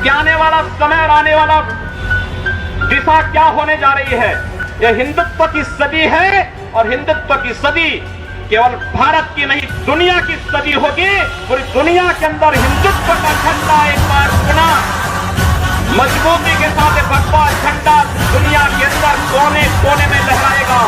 कि आने वाला समय और आने वाला दिशा क्या होने जा रही है। यह हिंदुत्व की सदी है और हिंदुत्व की सदी केवल भारत की नहीं दुनिया की सदी होगी। पूरी दुनिया के अंदर हिंदुत्व का झंडा एक बार पुनः मजबूती के साथ भगवा झंडा दुनिया के अंदर कोने कोने में लहराएगा।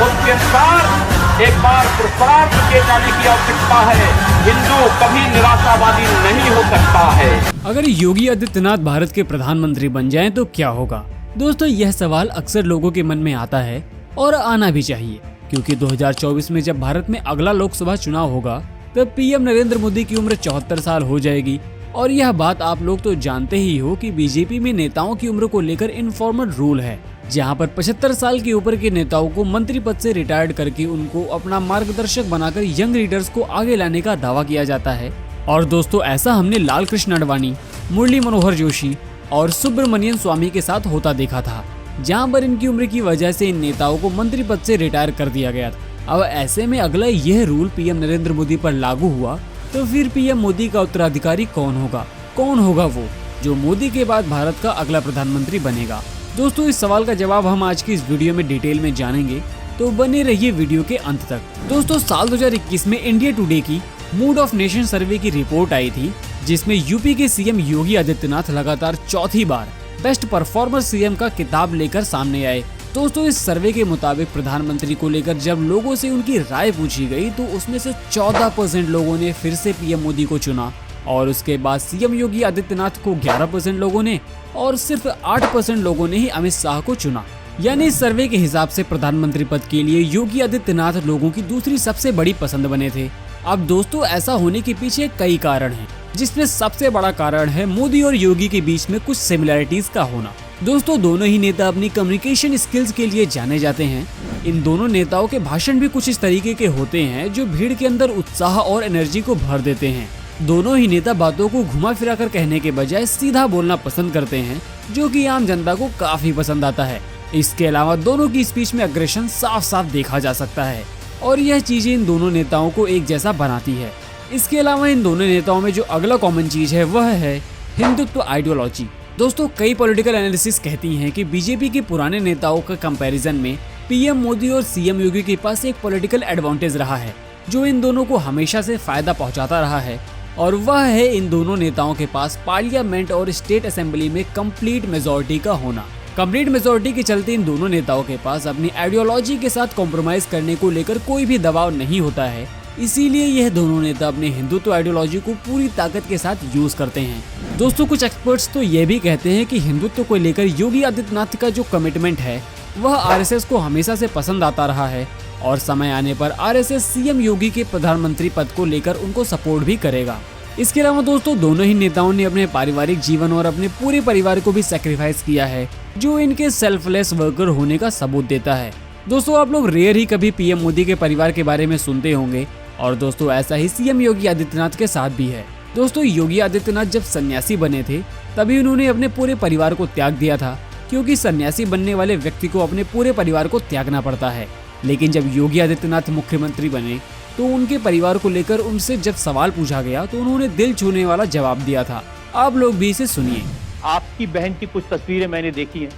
उसके साथ एक बार प्रसार किए जाने की आवश्यकता है। हिंदू कभी निराशावादी नहीं हो सकता है। अगर योगी आदित्यनाथ भारत के प्रधानमंत्री बन जाएं तो क्या होगा? दोस्तों, यह सवाल अक्सर लोगों के मन में आता है और आना भी चाहिए, क्योंकि 2024 में जब भारत में अगला लोकसभा चुनाव होगा तब पीएम नरेंद्र मोदी की उम्र 74 साल हो जाएगी। और यह बात आप लोग तो जानते ही हो कि बीजेपी में नेताओं की उम्र को लेकर इनफॉर्मल रूल है, जहां पर 75 साल के ऊपर के नेताओं को मंत्री पद से रिटायर्ड करके उनको अपना मार्गदर्शक बनाकर यंग लीडर्स को आगे लाने का दावा किया जाता है। और दोस्तों, ऐसा हमने लाल कृष्ण आडवाणी, मुरली मनोहर जोशी और सुब्रमण्यम स्वामी के साथ होता देखा था, जहां पर इनकी उम्र की वजह से इन नेताओं को मंत्री पद से रिटायर कर दिया गया था। अब ऐसे में अगला यह रूल पीएम नरेंद्र मोदी पर लागू हुआ तो फिर पीएम मोदी का उत्तराधिकारी कौन होगा? कौन होगा वो जो मोदी के बाद भारत का अगला प्रधानमंत्री बनेगा? दोस्तों, इस सवाल का जवाब हम आज की इस वीडियो में डिटेल में जानेंगे, तो बने रहिए वीडियो के अंत तक। दोस्तों, साल 2021 में इंडिया टुडे की मूड ऑफ नेशन सर्वे की रिपोर्ट आई थी, जिसमें यूपी के सीएम योगी आदित्यनाथ लगातार चौथी बार बेस्ट परफॉर्मर सीएम का किताब लेकर सामने आए। दोस्तों, इस सर्वे के मुताबिक प्रधानमंत्री को लेकर जब लोगों से उनकी राय पूछी गई तो उसमें से 14% लोगों ने फिर से पीएम मोदी को चुना, और उसके बाद सीएम योगी आदित्यनाथ को 11% लोगों ने और सिर्फ 8% लोगों ने ही अमित शाह को चुना। यानी इस सर्वे के हिसाब से प्रधानमंत्री पद के लिए योगी आदित्यनाथ लोगों की दूसरी सबसे बड़ी पसंद बने थे। अब दोस्तों, ऐसा होने के पीछे कई कारण हैं, जिसमें सबसे बड़ा कारण है मोदी और योगी के बीच में कुछ सिमिलरिटीज का होना। दोस्तों, दोनों ही नेता अपनी कम्युनिकेशन स्किल्स के लिए जाने जाते हैं। इन दोनों नेताओं के भाषण भी कुछ इस तरीके के होते हैं जो भीड़ के अंदर उत्साह और एनर्जी को भर देते हैं। दोनों ही नेता बातों को घुमा फिरा कर कहने के बजाय सीधा बोलना पसंद करते हैं, जो कि आम जनता को काफी पसंद आता है। इसके अलावा दोनों की स्पीच में अग्रेशन साफ साफ देखा जा सकता है, और यह चीजें इन दोनों नेताओं को एक जैसा बनाती है। इसके अलावा इन दोनों नेताओं में जो अगला कॉमन चीज है वह है हिंदुत्व आइडियोलॉजी। दोस्तों, कई पॉलिटिकल एनालिसिस कहती हैं कि बीजेपी के पुराने नेताओं का कंपैरिजन में पीएम मोदी और सीएम योगी के पास एक पॉलिटिकल एडवांटेज रहा है, जो इन दोनों को हमेशा से फायदा पहुंचाता रहा है, और वह है इन दोनों नेताओं के पास पार्लियामेंट और स्टेट असेंबली में कंप्लीट मेजॉरिटी का होना। कंप्लीट मेजॉरिटी के चलते इन दोनों नेताओं के पास अपनी आइडियोलॉजी के साथ कॉम्प्रोमाइज करने को लेकर कोई भी दबाव नहीं होता है। इसीलिए यह दोनों नेता अपने हिंदुत्व आइडियोलॉजी को पूरी ताकत के साथ यूज करते हैं। दोस्तों, कुछ एक्सपर्ट्स तो ये भी कहते हैं कि हिंदुत्व को लेकर योगी आदित्यनाथ का जो कमिटमेंट है वह आरएसएस को हमेशा से पसंद आता रहा है, और समय आने पर आरएसएस सीएम योगी के प्रधानमंत्री पद को लेकर उनको सपोर्ट भी करेगा। इसके अलावा दोस्तों, दोनों ही नेताओं ने अपने पारिवारिक जीवन और अपने पूरे परिवार को भी सैक्रिफाइस किया है, जो इनके सेल्फलेस वर्कर होने का सबूत देता है। दोस्तों, आप लोग रेयर ही कभी पीएम मोदी के परिवार के बारे में सुनते होंगे, और दोस्तों ऐसा ही सीएम योगी आदित्यनाथ के साथ भी है। दोस्तों, योगी आदित्यनाथ जब सन्यासी बने थे तभी उन्होंने अपने पूरे परिवार को त्याग दिया था, क्योंकि सन्यासी बनने वाले व्यक्ति को अपने पूरे परिवार को त्यागना पड़ता है। लेकिन जब योगी आदित्यनाथ मुख्यमंत्री बने तो उनके परिवार को लेकर उनसे जब सवाल पूछा गया तो उन्होंने दिल छूने वाला जवाब दिया था। आप लोग भी इसे सुनिए। आपकी बहन की कुछ तस्वीरें मैंने देखी हैं,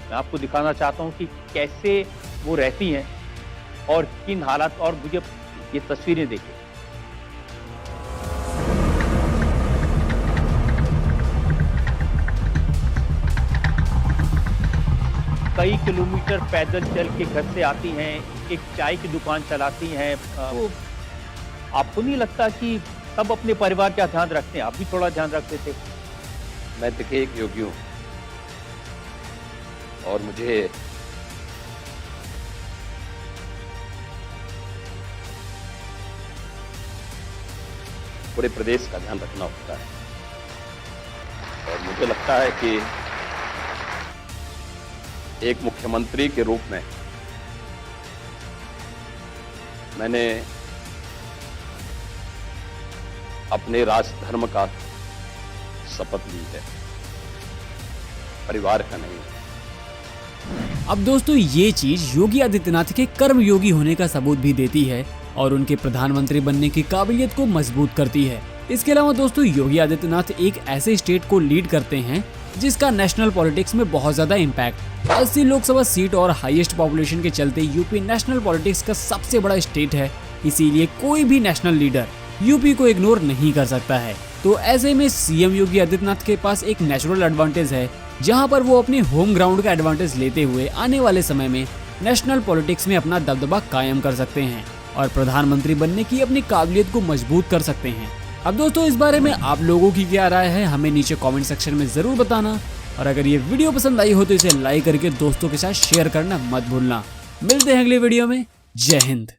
मैं आपको दिखाना चाहता हूं कि कैसे वो रहती हैं और किन हालात, और मुझे ये तस्वीरें देखिए। कई किलोमीटर पैदल चल के घर से आती हैं, एक चाय की दुकान चलाती हैं। तो आपको नहीं लगता कि सब अपने परिवार का ध्यान रखते हैं? आप भी थोड़ा ध्यान रखते थे। मैं देखिए एक योगी हूँ और मुझे पूरे प्रदेश का ध्यान रखना होता है, और मुझे लगता है कि एक मुख्यमंत्री के रूप में मैंने अपने राजधर्म का शपथ ली है, परिवार का नहीं। अब दोस्तों, ये चीज योगी आदित्यनाथ के कर्म योगी होने का सबूत भी देती है और उनके प्रधानमंत्री बनने की काबिलियत को मजबूत करती है। इसके अलावा दोस्तों योगी आदित्यनाथ एक ऐसे स्टेट को लीड करते हैं जिसका नेशनल पॉलिटिक्स में बहुत ज्यादा इम्पैक्ट, 80 लोकसभा सीट और हाईएस्ट पॉपुलेशन के चलते यूपी नेशनल पॉलिटिक्स का सबसे बड़ा स्टेट है। इसीलिए कोई भी नेशनल लीडर यूपी को इग्नोर नहीं कर सकता है। तो ऐसे में सीएम योगी आदित्यनाथ के पास एक नेचुरल एडवांटेज है, जहां पर वो अपने होम ग्राउंड का एडवांटेज लेते हुए आने वाले समय में नेशनल पॉलिटिक्स में अपना दबदबा कायम कर सकते हैं और प्रधानमंत्री बनने की अपनी काबिलियत को मजबूत कर सकते हैं। अब दोस्तों इस बारे में आप लोगों की क्या राय है हमें नीचे कमेंट सेक्शन में जरूर बताना, और अगर ये वीडियो पसंद आई हो तो इसे लाइक करके दोस्तों के साथ शेयर करना मत भूलना। मिलते हैं अगले वीडियो में। जय हिंद।